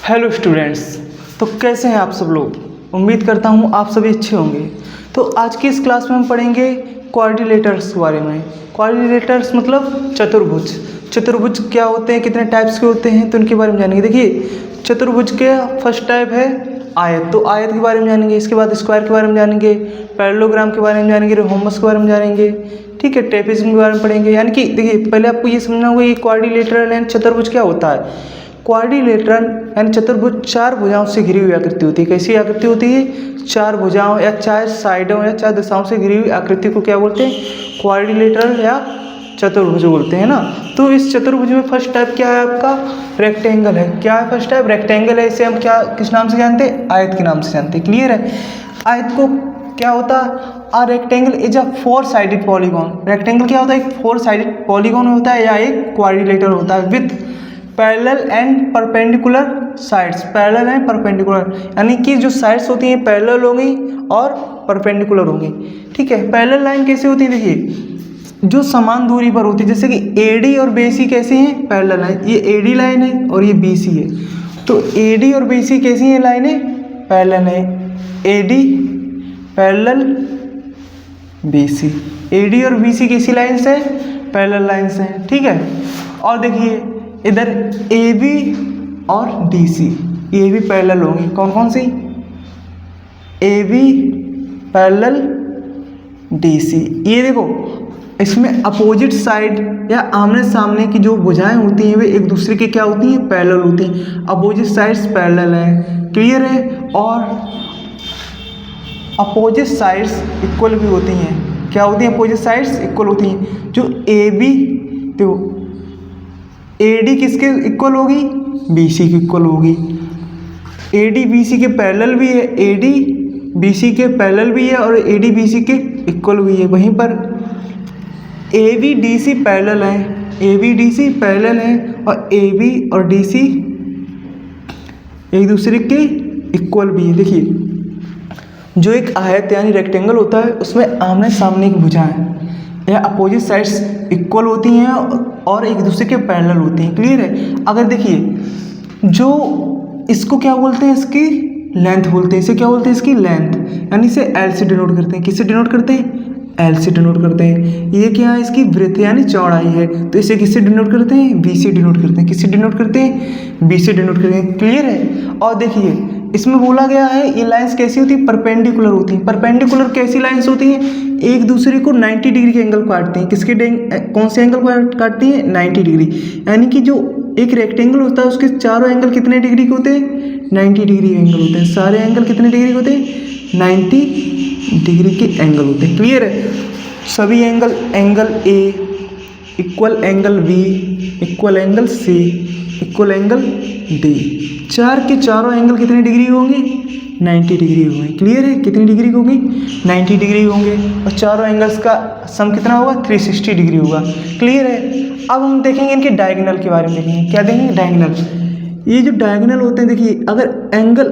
Hello students. तो कैसे हैं आप सब लोग। उम्मीद करता हूँ आप सभी अच्छे होंगे। तो आज की इस क्लास में हम पढ़ेंगे क्वाड्रिलेटर्स के बारे में। क्वाड्रिलेटर्स मतलब चतुर्भुज। चतुर्भुज क्या होते हैं, कितने टाइप्स के होते हैं, तो उनके बारे में जानेंगे। देखिए, चतुर्भुज के फर्स्ट टाइप है आयत, तो आयत के बारे में जानेंगे। इसके बाद स्क्वायर के बारे में जानेंगे, पैरेललोग्राम के बारे में जानेंगे, रोम्बस के बारे में जानेंगे, ठीक है, ट्रेपेजियम के बारे में पढ़ेंगे। यानी कि देखिए, पहले आपको ये समझना होगा कि क्वाड्रिलेटरल यानी चतुर्भुज क्या होता है। क्वाड्रिलेटरल यानी चतुर्भुज चार भुजाओं से घिरी हुई आकृति होती है। कैसी आकृति होती है? चार भुजाओं या चार साइडों या चार दिशाओं से घिरी हुई आकृति को क्या बोलते हैं? क्वाड्रिलेटरल या चतुर्भुज बोलते हैं ना। तो इस चतुर्भुज में फर्स्ट टाइप क्या है आपका? रेक्टेंगल है। क्या है फर्स्ट टाइप? रेक्टेंगल है। इसे हम क्या किस नाम से जानते हैं? आयत के नाम से जानते हैं। क्लियर है? आयत को क्या होता है? A rectangle is a four sided polygon. Rectangle क्या होता है? एक फोर साइडेड पॉलीगॉन होता है या एक क्वाड्रिलेटर होता है with parallel and perpendicular sides. Parallel and perpendicular यानी कि जो साइड्स होती हैं पैरेलल होंगी और परपेंडिकुलर होंगी। ठीक है, पैरेलल लाइन कैसे होती है? देखिए, जो समान दूरी पर होती है, जैसे कि एडी और बीसी कैसी हैं? Parallel line. ये एडी लाइन है और ये बीसी है। तो एडी और बीसी कैसी हैं लाइनें? पैरेलल है। एडी पैरेलल बीसी, एडी और बीसी कैसी लाइन्स हैं? पैरेलल लाइन्स हैं। ठीक है, और देखिए इधर ए बी और डी सी, ये भी पैरेलल होंगी। कौन कौन सी? A B parallel D C. ये देखो, इसमें अपोजिट साइड या आमने सामने की जो भुजाएं होती हैं वे एक दूसरे के क्या होती हैं? पैरेलल होती हैं। अपोजिट साइड्स पैरेलल हैं। क्लियर है? और अपोजिट साइड्स इक्वल भी होती हैं। क्या होती हैं? अपोजिट साइड्स इक्वल होती हैं। जो ए बी, देखो एडी किसके इक्वल होगी? बीसी की इक्वल होगी। एडी बीसी के पैरेलल भी है, एडी बीसी के पैरेलल भी है और एडी बीसी के इक्वल भी है। वहीं पर A B D C parallel है, A B D C parallel है और ए बी और डी सी एक दूसरे के इक्वल भी है। देखिए, जो एक आयत यानी रेक्टेंगल होता है उसमें आमने सामने की भुजाएं या अपोजिट साइड्स इक्वल होती हैं और एक दूसरे के पैरेलल होती हैं। क्लियर है? अगर देखिए, जो इसको क्या बोलते हैं? इसकी लेंथ बोलते हैं। इसे क्या बोलते हैं? इसकी लेंथ, यानी इसे एल से डिनोट करते हैं। किससे डिनोट करते हैं? एल से डिनोट करते हैं। ये क्या है? इसकी ब्रेथ यानी चौड़ाई है, तो इसे किससे डिनोट करते हैं? बी से डिनोट करते हैं। किससे डिनोट करते हैं? बी से डिनोट करते हैं। क्लियर है? और देखिए, इसमें बोला गया है ये लाइंस कैसी होती है? परपेंडिकुलर होती हैं। परपेंडिकुलर कैसी लाइंस होती हैं? एक दूसरे को 90 डिग्री के एंगल काटते हैं। किसके कौन से एंगल को काटती हैं? 90 डिग्री। यानी कि जो एक रेक्टेंगल होता है उसके चारों एंगल कितने डिग्री के होते हैं? 90 डिग्री एंगल होते हैं। सारे एंगल कितने डिग्री के होते हैं? 90 डिग्री के एंगल होते हैं। क्लियर है? सभी angle, angle A equal angle B equal angle C equal angle D, चार के चारों एंगल कितने डिग्री होंगे? 90 डिग्री होंगे। क्लियर है? कितनी डिग्री होंगी? 90 डिग्री होंगे। और चारों एंगल्स का सम कितना होगा? 360 डिग्री होगा। क्लियर है? अब हम देखेंगे इनके डायगोनल के बारे में। देखेंगे क्या देखेंगे? डायगोनल। ये जो डायगोनल होते हैं, देखिए, अगर एंगल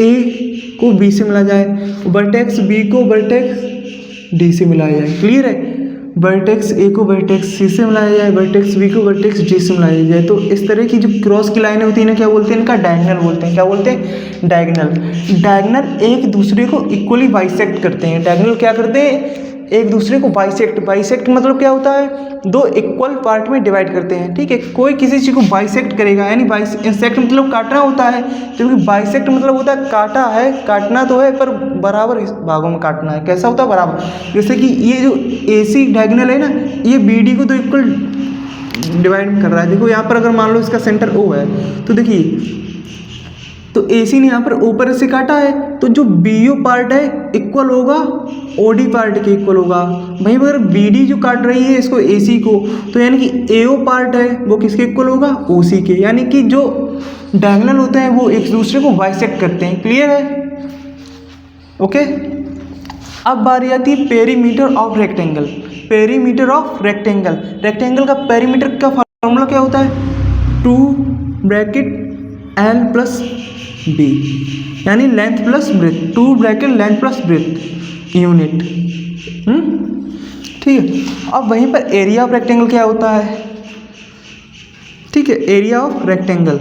ए को बी से मिला जाए, वर्टेक्स बी को वर्टेक्स डी से मिलाया जाए। क्लियर है? वर्टेक्स ए को वर्टेक्स सी से मिलाया जाए, वर्टेक्स बी को वर्टेक्स डी से मिलाया जाए, तो इस तरह की जो क्रॉस की लाइनें होती हैं ना, क्या बोलते हैं? इनका डायगोनल बोलते हैं। क्या बोलते हैं? डायगोनल। डायगोनल एक दूसरे को इक्वली बाइसेक्ट करते हैं। डायगोनल क्या करते हैं? एक दूसरे को बाइसेक्ट। बाइसेक्ट मतलब क्या होता है? दो इक्वल पार्ट में डिवाइड करते हैं। ठीक है, कोई किसी चीज़ को बाइसेक्ट करेगा, यानी इंसेक्ट मतलब काटना होता है, जबकि बाइसेक्ट मतलब होता है काटा है, काटना तो है पर बराबर भागों में काटना है। कैसा होता है? बराबर। जैसे कि ये जो AC डायगोनल है ना, ये BD को तो इक्वल डिवाइड कर रहा है। देखो यहाँ पर अगर मान लो इसका सेंटर O है, तो देखिए, तो AC ने यहाँ पर ऊपर से काटा है, तो जो BO पार्ट है इक्वल होगा OD पार्ट के इक्वल होगा। वहीं पर BD जो काट रही है इसको AC को, तो यानी कि AO पार्ट है वो किसके इक्वल होगा? OC के। यानी कि जो डायगोनल होते हैं वो एक दूसरे को बाइसेक्ट करते हैं। क्लियर है? ओके। अब बारी आती है perimeter of rectangle. Perimeter of rectangle. Rectangle का पेरीमीटर का फॉर्मूला क्या होता है? 2 ब्रैकेट L प्लस B, यानी length plus breadth. 2 bracket length plus breadth unit. ठीक है। अब वहीं पर एरिया ऑफ रेक्टेंगल क्या होता है? ठीक है, एरिया ऑफ रेक्टेंगल।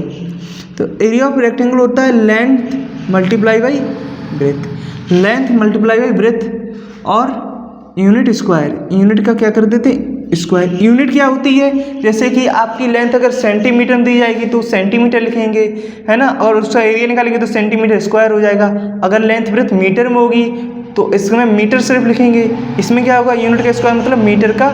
तो एरिया ऑफ रेक्टेंगल होता है length multiply by breadth, length multiply by breadth और यूनिट स्क्वायर, यूनिट का क्या कर देते हैं स्क्वायर। यूनिट क्या होती है, जैसे कि आपकी लेंथ अगर सेंटीमीटर में दी जाएगी तो सेंटीमीटर लिखेंगे, है ना, और उसका एरिया निकालेंगे तो सेंटीमीटर स्क्वायर हो जाएगा। अगर लेंथ ब्रेथ मीटर में होगी तो इसमें मीटर सिर्फ लिखेंगे। इसमें क्या होगा, यूनिट का स्क्वायर मतलब मीटर का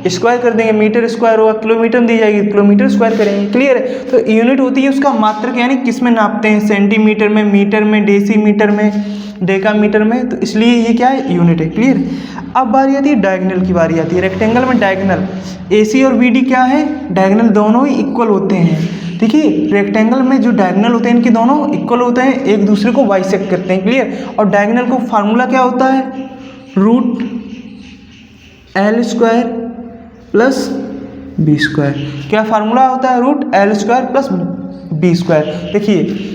स्क्वायर कर देंगे, मीटर स्क्वायर होगा, किलोमीटर में दी जाएगी किलोमीटर स्क्वायर करेंगे। क्लियर है। तो यूनिट होती है उसका मात्रक, यानी किस में नापते हैं, सेंटीमीटर में, मीटर में, डेसीमीटर में, डेकामीटर में, तो इसलिए ये क्या है यूनिट है। क्लियर। अब बारी आती है डायगोनल की बारी आती है। रेक्टेंगल में डायगोनल AC और BD क्या है, डायगोनल दोनों ही इक्वल होते हैं। ठीक है, रेक्टेंगल में जो डायगोनल होते हैं इनके दोनों इक्वल होते हैं, एक दूसरे को बाइसेक्ट करते हैं। क्लियर। और डायगोनल को फार्मूला क्या होता है, root L square plus B square. क्या फार्मूला होता है, root L square plus B square. देखिए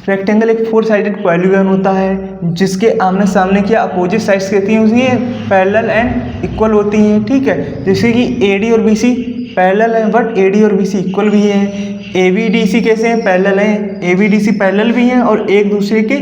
रेक्टेंगल एक 4 साइडेड पॉलीगन होता है जिसके आमने सामने की अपोजिट साइड्स कहती हैं उसकी पैरेलल एंड इक्वल होती हैं। ठीक है, जैसे कि AD और BC पैरेलल है बट AD और BC इक्वल भी हैं। ABDC कैसे हैं, पैरेलल हैं, ABDC पैरेलल भी हैं और एक दूसरे के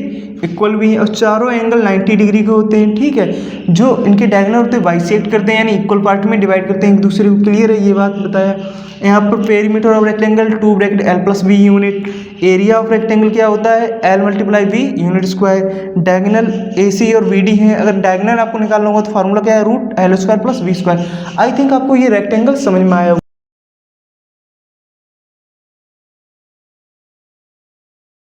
इक्वल भी हैं और चारों एंगल 90 डिग्री के होते हैं। ठीक है, जो इनके डायगोनल होते हैं बाइसेक्ट करते हैं, यानी इक्वल पार्ट में डिवाइड करते हैं एक दूसरे को। क्लियर है, ये बात बताया। यहाँ पर perimeter of rectangle 2 bracket L plus B unit. Area of rectangle क्या होता है, L multiply B unit square. Diagonal AC और BD हैं, अगर डायगोनल आपको निकालना होगा तो फार्मूला क्या है, root L square plus B square. I think आपको ये रेक्टेंगल समझ में आया।